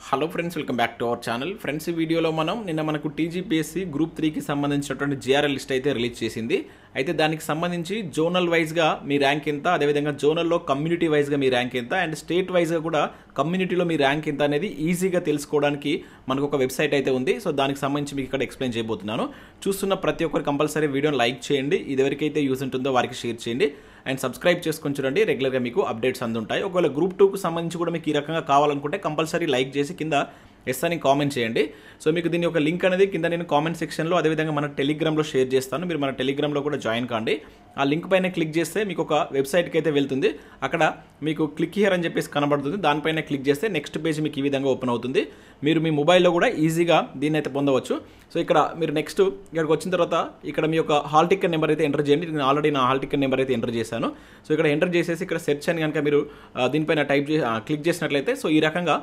Hello friends, welcome back to our channel. Friends, ఈ వీడియోలో మనం నిన్న మనకు టీజీపీఎస్సీ గ్రూప్ 3కి సంబంధించినటువంటి జిఆర్ఎల్ లిస్ట్ అయితే రిలీజ్ చేసింది. అయితే దానికి సంబంధించి జోనల్ వైజ్గా మీ ర్యాంక్ ఎంత, అదేవిధంగా జోనల్లో కమ్యూనిటీ వైజ్గా మీ ర్యాంక్ ఎంత, అండ్ స్టేట్ వైజ్గా కూడా కమ్యూనిటీలో మీ ర్యాంక్ ఎంత అనేది ఈజీగా తెలుసుకోవడానికి మనకు ఒక వెబ్సైట్ అయితే ఉంది. సో దానికి సంబంధించి మీకు ఇక్కడ ఎక్స్ప్లెయిన్ చేయబోతున్నాను. చూస్తున్న ప్రతి ఒక్కరు కంపల్సరీ వీడియోని లైక్ చేయండి, ఇది ఎవరికైతే యూజ్ ఉంటుందో వారికి షేర్ చేయండి, అండ్ సబ్స్క్రైబ్ చేసుకొని చూడండి. రెగ్యులర్గా మీకు అప్డేట్స్ అందుంటాయి. ఒకవేళ గ్రూప్ 2కు సంబంధించి కూడా మీకు ఈ రకంగా కావాలనుకుంటే కంపల్సరీ లైక్ చేసి కింద ఎస్ అని కామెంట్ చేయండి. సో మీకు దీని ఒక లింక్ అనేది కింద నేను కామెంట్ సెక్షన్లో, అదేవిధంగా మన టెలిగ్రామ్లో షేర్ చేస్తాను. మీరు మన టెలిగ్రామ్లో కూడా జాయిన్ కాండి. ఆ లింక్ పైన క్లిక్ చేస్తే మీకు ఒక వెబ్సైట్కి అయితే వెళ్తుంది. అక్కడ మీకు క్లిక్ హియర్ అని చెప్పేసి కనబడుతుంది. దానిపైన క్లిక్ చేస్తే నెక్స్ట్ పేజ్ మీకు ఈ విధంగా ఓపెన్ అవుతుంది. మీరు మీ మొబైల్లో కూడా ఈజీగా దీన్ని అయితే పొందవచ్చు. సో ఇక్కడ మీరు నెక్స్ట్ ఇక్కడికి వచ్చిన తర్వాత ఇక్కడ మీ యొక్క హాల్ టికెట్ నెంబర్ అయితే ఎంటర్ చేయండి. నేను ఆల్రెడీ నా హాల్ టికెట్ నెంబర్ అయితే ఎంటర్ చేశాను. సో ఇక్కడ ఎంటర్ చేసేసి ఇక్కడ సెర్చ్ అని కనుక మీరు దీనిపైన క్లిక్ చేసినట్లయితే సో ఈ రకంగా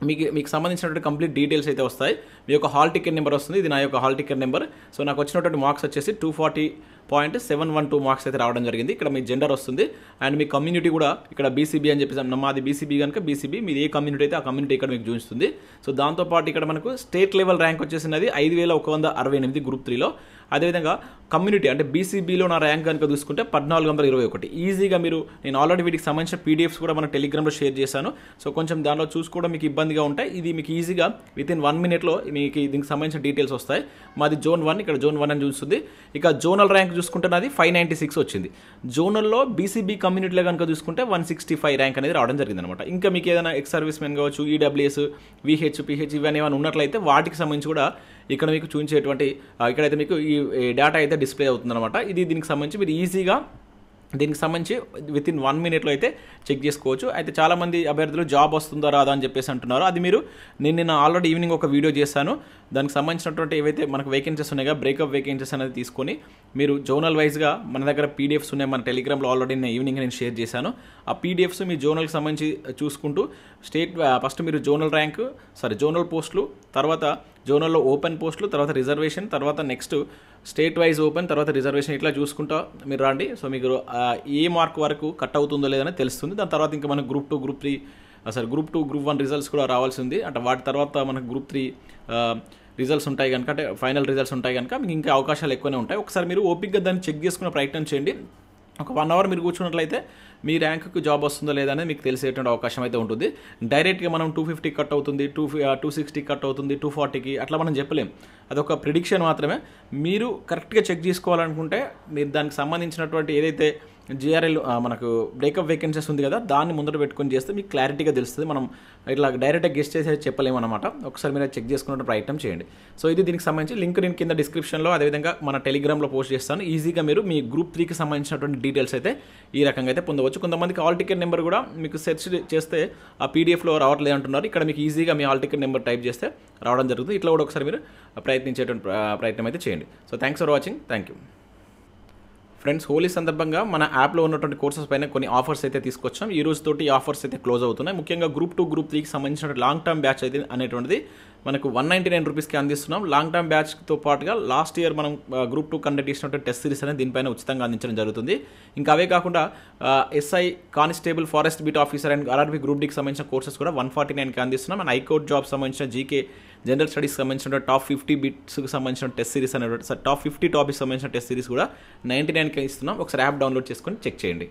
మీకు సంబంధించినటువంటి కంప్లీట్ డీటెయిల్స్ అయితే వస్తాయి. మీ యొక్క హాల్ టికెట్ నెంబర్ వస్తుంది. ఇది నా యొక్క హాల్ టికెట్ నెంబర్. సో నాకు వచ్చినటువంటి మార్క్స్ వచ్చేసి 240.712 మార్క్స్ అయితే రావడం జరిగింది. ఇక్కడ మీ జెండర్ వస్తుంది, అండ్ మీ కమ్యూనిటీ కూడా ఇక్కడ బీసీబీ అని చెప్పేసి, మాది బీసీబీ కనుక బీసీబీ, మీది ఏ కమ్యూనిటీ అయితే ఆ కమ్యూనిటీ ఇక్కడ మీకు చూపిస్తుంది. సో దాంతోపాటు ఇక్కడ మనకు స్టేట్ లెవెల్ ర్యాంక్ వచ్చేసినది 5168 గ్రూప్ 3లో. అదేవిధంగా కమ్యూనిటీ అంటే బీసీబీలో నా ర్యాంక్ కనుక చూసుకుంటే 1421. ఈజీగా మీరు, నేను ఆల్రెడీ వీటికి సంబంధించిన పీడిఎఫ్స్ కూడా మన టెలిగ్రామ్లో షేర్ చేశాను. సో కొంచెం దానిలో చూసుకోవడం మీకు ఇబ్బందిగా ఉంటాయి. ఇది మీకు ఈజీగా వితిన్ 1 మినిట్లో మీకు దీనికి సంబంధించిన డీటెయిల్స్ వస్తాయి. మాది జోన్ 1, ఇక్కడ జోన్ 1 అని చూస్తుంది. ఇక జోనల్ ర్యాంక్ చూసుకుంటే నాది 596 వచ్చింది. జోనల్లో బీసీబీ కమ్యూనిటీలో కనుక చూసుకుంటే 165 ర్యాంక్ అనేది రావడం జరిగింది అనమాట. ఇంకా మీకు ఏదైనా ఎక్స్ సర్వీస్ మెన్ కావచ్చు, ఈడబ్ల్యూఎస్, విహెచ్, పిహెచ్ ఇవన్నీ ఏమైనా ఉన్నట్లయితే వాటికి సంబంధించి కూడా ఇక్కడ మీకు చూపించేటువంటి ఇక్కడైతే మీకు ఈ డేటా అయితే డిస్ప్లే అవుతుందన్నమాట. ఇది దీనికి సంబంధించి మీరు ఈజీగా దీనికి సంబంధించి వితిన్ 1 మినిట్లో అయితే చెక్ చేసుకోవచ్చు. అయితే చాలామంది అభ్యర్థులు జాబ్ వస్తుందా రాదా అని చెప్పేసి అంటున్నారు. అది మీరు, నేను నిన్న ఆల్రెడీ ఈవినింగ్ ఒక వీడియో చేశాను. దానికి సంబంధించినటువంటి ఏవైతే మనకు వేకెన్సీస్ ఉన్నాయో బ్రేకప్ వేకెన్సీస్ అనేది తీసుకొని మీరు జోనల్ వైజ్గా మన దగ్గర పీడిఎఫ్స్ ఉన్నాయి. మన టెలిగ్రామ్లో ఆల్రెడీ నేను ఈవినింగ్ నేను షేర్ చేశాను. ఆ పీడిఎఫ్స్ మీ జోనల్కి సంబంధించి చూసుకుంటూ ఫస్ట్ మీరు జోనల్ పోస్టులు, తర్వాత జోనల్లో ఓపెన్ పోస్టులు, తర్వాత రిజర్వేషన్, తర్వాత నెక్స్ట్ స్టేట్ వైజ్ ఓపెన్, తర్వాత రిజర్వేషన్, ఇట్లా చూసుకుంటా మీరు రండి. సో మీకు ఏ మార్క్ వరకు కట్ అవుతుందో లేదని తెలుస్తుంది. దాని తర్వాత ఇంకా మనకు గ్రూప్ 2, గ్రూప్ 1 రిజల్ట్స్ కూడా రావాల్సి ఉంది. అంటే వాటి తర్వాత మనకు గ్రూప్ 3 రిజల్ట్స్ ఉంటాయి కనుక, అంటే ఫైనల్ రిజల్ట్స్ ఉంటాయి కనుక మీకు ఇంకా అవకాశాలు ఎక్కువనే ఉంటాయి. ఒకసారి మీరు ఓపిక్గా దాన్ని చెక్ చేసుకునే ప్రయత్నం చేయండి. ఒక 1 అవర్ మీరు కూర్చున్నట్లయితే మీ ర్యాంకుకు జాబ్ వస్తుందో లేదా అనేది మీకు తెలిసేటువంటి అవకాశం అయితే ఉంటుంది. డైరెక్ట్గా మనం 250 కట్ అవుతుంది, 260 కట్ అవుతుంది, 240కి అట్లా మనం చెప్పలేం. అదొక ప్రిడిక్షన్ మాత్రమే. మీరు కరెక్ట్గా చెక్ చేసుకోవాలనుకుంటే మీరు దానికి సంబంధించినటువంటి ఏదైతే జిఆర్ఎల్ మనకు బ్రేకప్ వేకెన్సీస్ ఉంది కదా, దాన్ని ముందర పెట్టుకొని చేస్తే మీకు క్లారిటీగా తెలుస్తుంది. మనం ఇట్లా డైరెక్ట్గా గెస్ట్ చేసి చెప్పలేము అనమాట. ఒకసారి మీరు చెక్ చేసుకునే ప్రయత్నం చేయండి. సో ఇది దీనికి సంబంధించి లింక్ నేను కింద డిస్క్రిప్షన్లో, అదేవిధంగా మన టెలిగ్రామ్లో పోస్ట్ చేస్తాను. ఈజీగా మీరు మీ గ్రూప్ 3కి సంబంధించినటువంటి డీటెయిల్స్ అయితే ఈ రకంగా అయితే పొందవచ్చు. కొంతమందికి హాల్ టికెట్ నెంబర్ కూడా మీకు సెర్చ్ చేస్తే ఆ పీడిఎఫ్లో రావట్లేదు అంటున్నారు. ఇక్కడ మీకు ఈజీగా మీ హాల్ టికెట్ నెంబర్ టైప్ చేస్తే రావడం జరుగుతుంది. ఇట్లా కూడా ఒకసారి మీరు ప్రయత్నించేటువంటి ప్రయత్నం అయితే చేయండి. So thanks for watching. Thank you friends. Holi సందర్భంగా మన యాప్లో ఉన్నటువంటి కోర్సెస్ పైన కొన్ని ఆఫర్స్ అయితే తీసుకొచ్చాం. ఈ రోజు తోటి ఈ ఆఫర్స్ అయితే క్లోజ్ అవుతున్నాయి. ముఖ్యంగా గ్రూప్ 2, గ్రూప్ 3కి సంబంధించిన లాంగ్ టర్మ్ బ్యాచ్ అయితే అనేటువంటిది మనకు 199 రూపీస్కి అందిస్తున్నాం. లాంగ్ టర్మ్ బ్యాచ్తో పాటుగా లాస్ట్ ఇయర్ మనం గ్రూప్ 2 కండక్ట్ చేసినటువంటి టెస్ట్ సిరీస్ అనేది దీనిపైన ఉచితంగా అందించడం జరుగుతుంది. ఇంకా అవే కాకుండా SI, constable, forest beat officer and RRB group డీకి సంబంధించిన కోర్సెస్ కూడా 149కి అందిస్తున్నాం. అండ్ హైకోర్ట్ జాబ్ సంబంధించిన జీకే, జనరల్ స్టడీస్కి సంబంధించిన టాప్ 50 బిట్స్కి సంబంధించిన టెస్ట్ సిరీస్ అనేటువంటి టాప్ 50 టాపిక్స్ సంబంధించిన టెస్ట్ సిరీస్ కూడా 99కి ఇస్తున్నాం. ఒకసారి యాప్ డౌన్లోడ్ చేసుకొని చెక్ చేయండి.